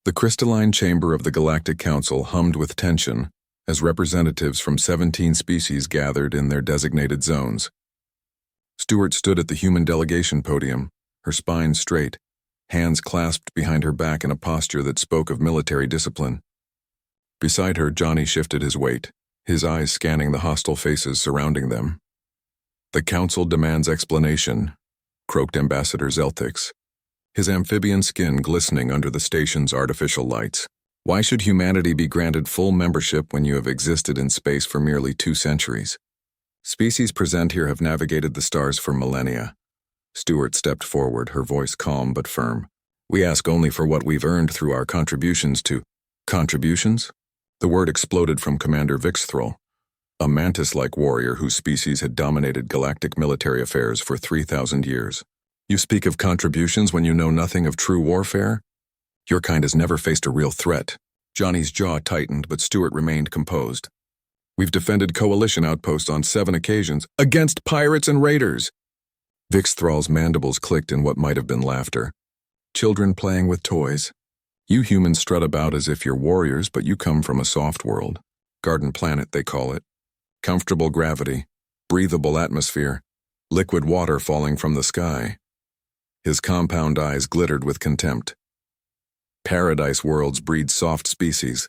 The crystalline chamber of the Galactic Council hummed with tension as representatives from 17 species gathered in their designated zones. Stewart stood at the human delegation podium, her spine straight, hands clasped behind her back in a posture that spoke of military discipline. Beside her, Johnny shifted his weight, his eyes scanning the hostile faces surrounding them. "The Council demands explanation," croaked Ambassador Zeltix, his amphibian skin glistening under the station's artificial lights. "Why should humanity be granted full membership when you have existed in space for merely 2 centuries? Species present here have navigated the stars for millennia." Stewart stepped forward, her voice calm but firm. "We ask only for what we've earned through our contributions to—" "Contributions?" The word exploded from Commander Vixthrall, a mantis-like warrior whose species had dominated galactic military affairs for 3,000 years. "You speak of contributions when you know nothing of true warfare? Your kind has never faced a real threat." Johnny's jaw tightened, but Stewart remained composed. "We've defended coalition outposts on 7 occasions against pirates and raiders." Vixthrall's mandibles clicked in what might have been laughter. "Children playing with toys. You humans strut about as if you're warriors, but you come from a soft world. Garden planet, they call it. Comfortable gravity, breathable atmosphere, liquid water falling from the sky." His compound eyes glittered with contempt. "Paradise worlds breed soft species."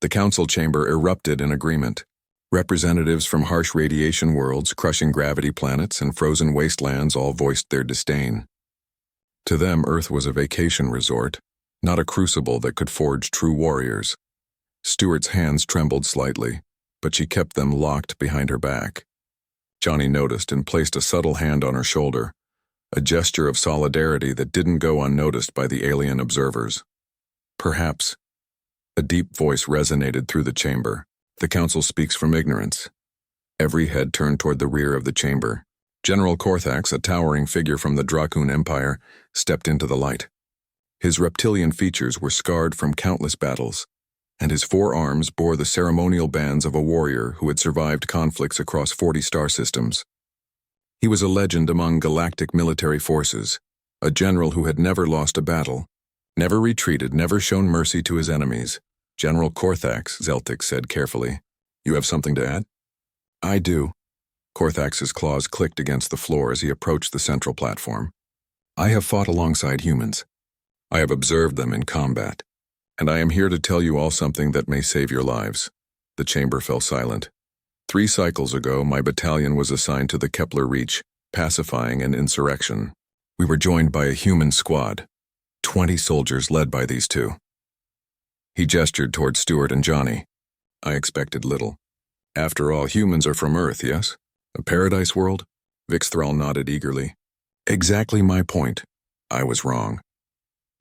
The council chamber erupted in agreement. Representatives from harsh radiation worlds, crushing gravity planets, and frozen wastelands all voiced their disdain. To them, Earth was a vacation resort, not a crucible that could forge true warriors. Stewart's hands trembled slightly, but she kept them locked behind her back. Johnny noticed and placed a subtle hand on her shoulder, a gesture of solidarity that didn't go unnoticed by the alien observers. "Perhaps." A deep voice resonated through the chamber. "The Council speaks from ignorance." Every head turned toward the rear of the chamber. General Korthax, a towering figure from the Dracoon Empire, stepped into the light. His reptilian features were scarred from countless battles, and his 4 arms bore the ceremonial bands of a warrior who had survived conflicts across 40 star systems. He was a legend among galactic military forces, a general who had never lost a battle, never retreated, never shown mercy to his enemies. "General Korthax," Zeltix said carefully. "You have something to add?" "I do." Korthax's claws clicked against the floor as he approached the central platform. "I have fought alongside humans. I have observed them in combat, and I am here to tell you all something that may save your lives." The chamber fell silent. 3 cycles ago, my battalion was assigned to the Kepler Reach, pacifying an insurrection. We were joined by a human squad, 20 soldiers led by these 2. He gestured toward Stewart and Johnny. "I expected little. After all, humans are from Earth, yes? A paradise world?" Vixthrall nodded eagerly. "Exactly my point. I was wrong."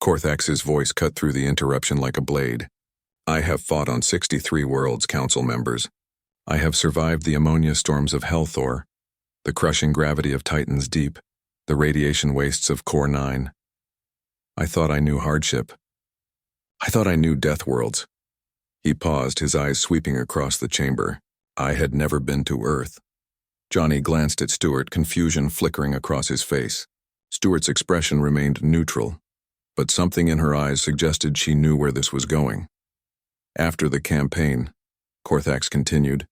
Korthax's voice cut through the interruption like a blade. "I have fought on 63 worlds, Council members. I have survived the ammonia storms of Hellthor, the crushing gravity of Titan's Deep, the radiation wastes of Core 9. I thought I knew hardship. I thought I knew Deathworlds." He paused, his eyes sweeping across the chamber. "I had never been to Earth." Johnny glanced at Stewart, confusion flickering across his face. Stewart's expression remained neutral, but something in her eyes suggested she knew where this was going. "After the campaign," Korthax continued,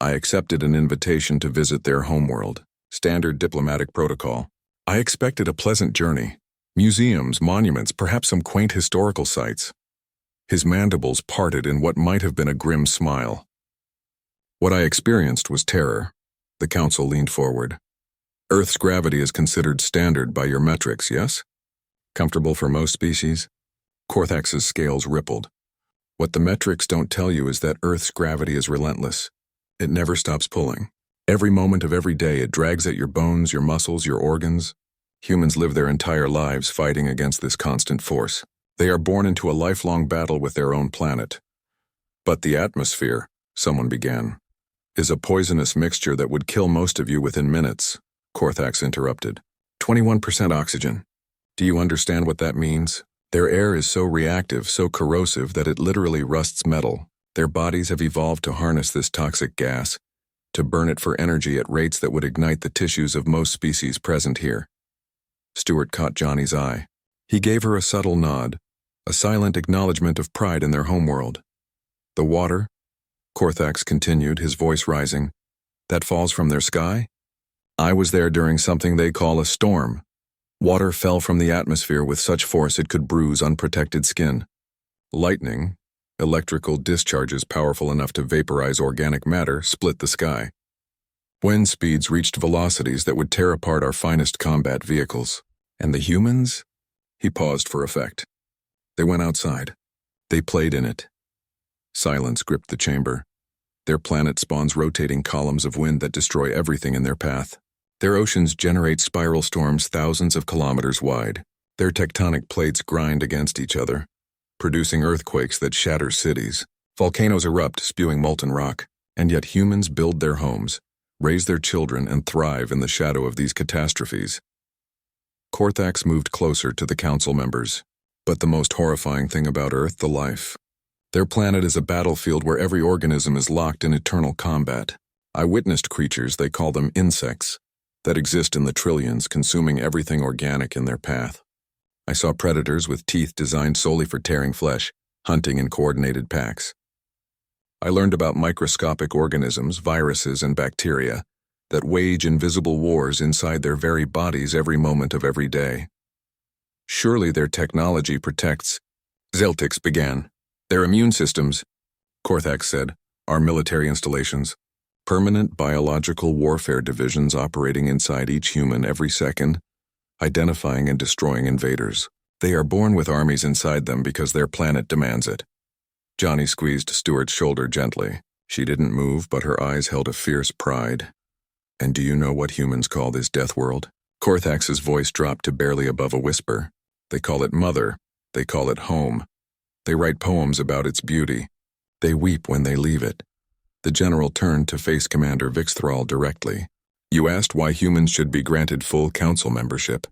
"I accepted an invitation to visit their homeworld, standard diplomatic protocol. I expected a pleasant journey, museums, monuments, perhaps some quaint historical sites." His mandibles parted in what might have been a grim smile. "What I experienced was terror." The Council leaned forward. "Earth's gravity is considered standard by your metrics, yes? Comfortable for most species?" Korthax's scales rippled. "What the metrics don't tell you is that Earth's gravity is relentless. It never stops pulling. Every moment of every day it drags at your bones, your muscles, your organs. Humans live their entire lives fighting against this constant force. They are born into a lifelong battle with their own planet. But the atmosphere," someone began, "is a poisonous mixture that would kill most of you within minutes." Korthax interrupted. 21% oxygen. Do you understand what that means? Their air is so reactive, so corrosive that it literally rusts metal. Their bodies have evolved to harness this toxic gas, to burn it for energy at rates that would ignite the tissues of most species present here. Stewart caught Johnny's eye. He gave her a subtle nod, a silent acknowledgement of pride in their homeworld. The water, Korthax continued, his voice rising, that falls from their sky? I was there during something they call a storm. Water fell from the atmosphere with such force it could bruise unprotected skin. Lightning, electrical discharges powerful enough to vaporize organic matter, split the sky. Wind speeds reached velocities that would tear apart our finest combat vehicles. And the humans? He paused for effect. They went outside. They played in it. Silence gripped the chamber. Their planet spawns rotating columns of wind that destroy everything in their path. Their oceans generate spiral storms thousands of kilometers wide. Their tectonic plates grind against each other, producing earthquakes that shatter cities. Volcanoes erupt, spewing molten rock. And yet humans build their homes, raise their children, and thrive in the shadow of these catastrophes. Korthax moved closer to the council members. But the most horrifying thing about Earth, the life. Their planet is a battlefield where every organism is locked in eternal combat. I witnessed creatures, they call them insects, that exist in the trillions, consuming everything organic in their path. I saw predators with teeth designed solely for tearing flesh, hunting in coordinated packs. I learned about microscopic organisms, viruses, and bacteria that wage invisible wars inside their very bodies every moment of every day. Surely their technology protects. Zeltics began. Their immune systems, Korthax said, are military installations. Permanent biological warfare divisions operating inside each human every second, identifying and destroying invaders. They are born with armies inside them because their planet demands it. Johnny squeezed Stuart's shoulder gently. She didn't move, but her eyes held a fierce pride. And do you know what humans call this Deathworld? Korthax's voice dropped to barely above a whisper. They call it Mother. They call it home. They write poems about its beauty. They weep when they leave it. The general turned to face Commander Vixthral directly. You asked why humans should be granted full council membership.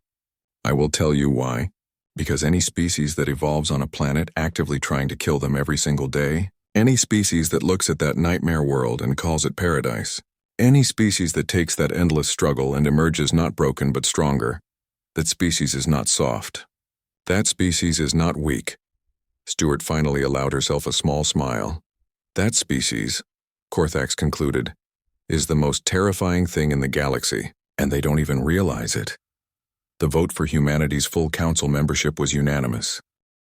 I will tell you why. Because any species that evolves on a planet actively trying to kill them every single day, any species that looks at that nightmare world and calls it paradise, any species that takes that endless struggle and emerges not broken but stronger, that species is not soft. That species is not weak. Stuart finally allowed herself a small smile. That species, Korthax concluded, is the most terrifying thing in the galaxy, and they don't even realize it. The vote for humanity's full council membership was unanimous.